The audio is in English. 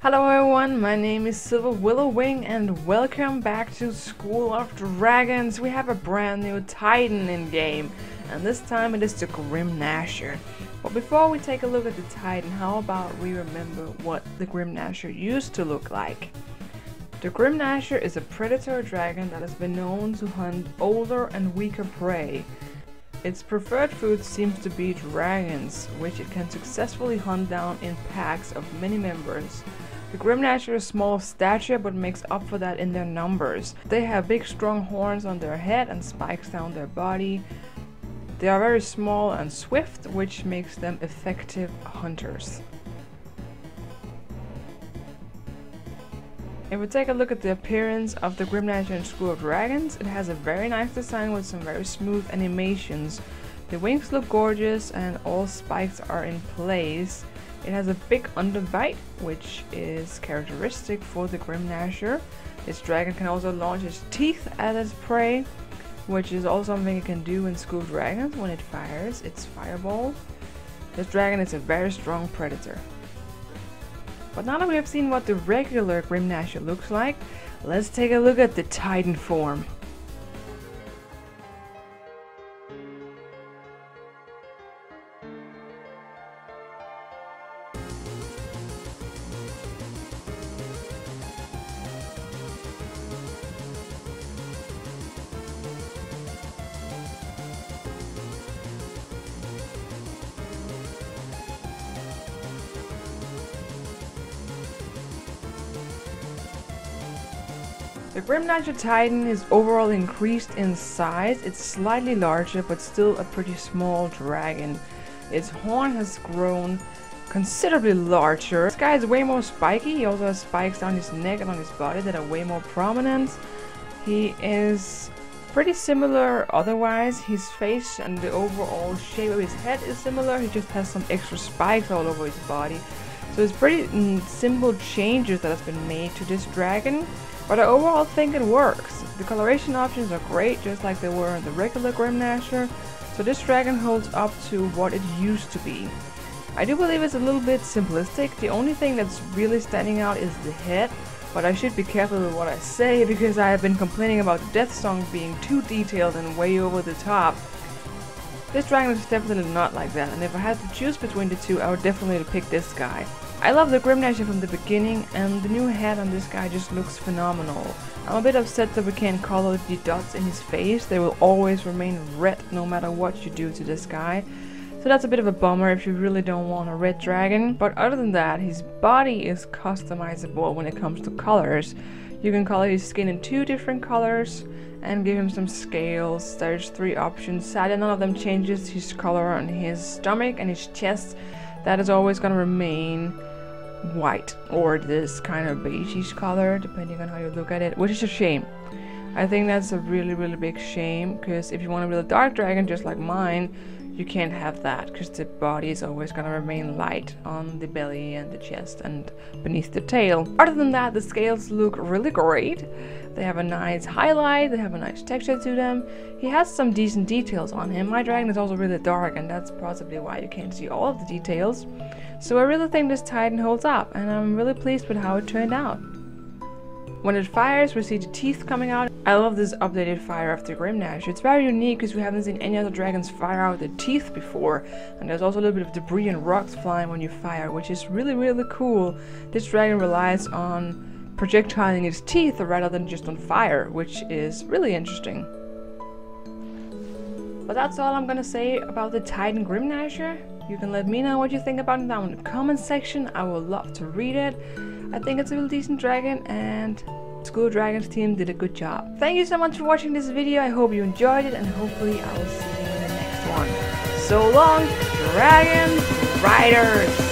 Hello everyone, my name is Silver Willow Wing and welcome back to School of Dragons. We have a brand new Titan in game and this time it is the Grim Gnasher. But before we take a look at the Titan, how about we remember what the Grim Gnasher used to look like. The Grim Gnasher is a predator dragon that has been known to hunt older and weaker prey. Its preferred food seems to be dragons, which it can successfully hunt down in packs of many members. The Grim Gnasher is small of stature but makes up for that in their numbers. They have big strong horns on their head and spikes down their body. They are very small and swift, which makes them effective hunters. If we take a look at the appearance of the Grim Gnasher in School of Dragons, it has a very nice design with some very smooth animations. The wings look gorgeous and all spikes are in place. It has a big underbite, which is characteristic for the Grim Gnasher. This dragon can also launch its teeth at its prey, which is also something it can do in School of Dragons when it fires its fireball. This dragon is a very strong predator. But now that we have seen what the regular Grim Gnasher looks like, let's take a look at the Titan form. The Grim Gnasher Titan is overall increased in size. It's slightly larger but still a pretty small dragon. Its horn has grown considerably larger. This guy is way more spiky. He also has spikes down his neck and on his body that are way more prominent. He is pretty similar otherwise. His face and the overall shape of his head is similar. He just has some extra spikes all over his body. So it's pretty simple changes that has been made to this dragon. But I overall think it works. The coloration options are great, just like they were in the regular Grim Gnasher. So this dragon holds up to what it used to be. I do believe it's a little bit simplistic. The only thing that's really standing out is the head. But I should be careful with what I say because I have been complaining about the Death Song being too detailed and way over the top. This dragon is definitely not like that, and if I had to choose between the two, I would definitely pick this guy. I love the Grim Gnasher from the beginning, and the new head on this guy just looks phenomenal. I'm a bit upset that we can't color the dots in his face. They will always remain red no matter what you do to this guy. So that's a bit of a bummer if you really don't want a red dragon. But other than that, his body is customizable when it comes to colors. You can color his skin in 2 different colors and give him some scales. There's 3 options. Sadly, none of them changes his color on his stomach and his chest. That is always going to remain white or this kind of beigeish color, depending on how you look at it, which is a shame. I think that's a really big shame, because if you want a really dark dragon just like mine, you can't have that, because the body is always going to remain light on the belly and the chest and beneath the tail. Other than that, the scales look really great. They have a nice highlight, they have a nice texture to them. He has some decent details on him. My dragon is also really dark, and that's possibly why you can't see all of the details. So I really think this Titan holds up, and I'm really pleased with how it turned out. When it fires, we see the teeth coming out. I love this updated fire of the Grim Gnasher. It's very unique because we haven't seen any other dragons fire out their teeth before. And there's also a little bit of debris and rocks flying when you fire, which is really cool. This dragon relies on projectiling its teeth rather than just on fire, which is really interesting. But that's all I'm gonna say about the Titan Grim Gnasher. You can let me know what you think about it down in the comment section. I would love to read it. I think it's a really decent dragon, and School of Dragons team did a good job. Thank you so much for watching this video. I hope you enjoyed it, and hopefully I will see you in the next one. So long, Dragon Riders!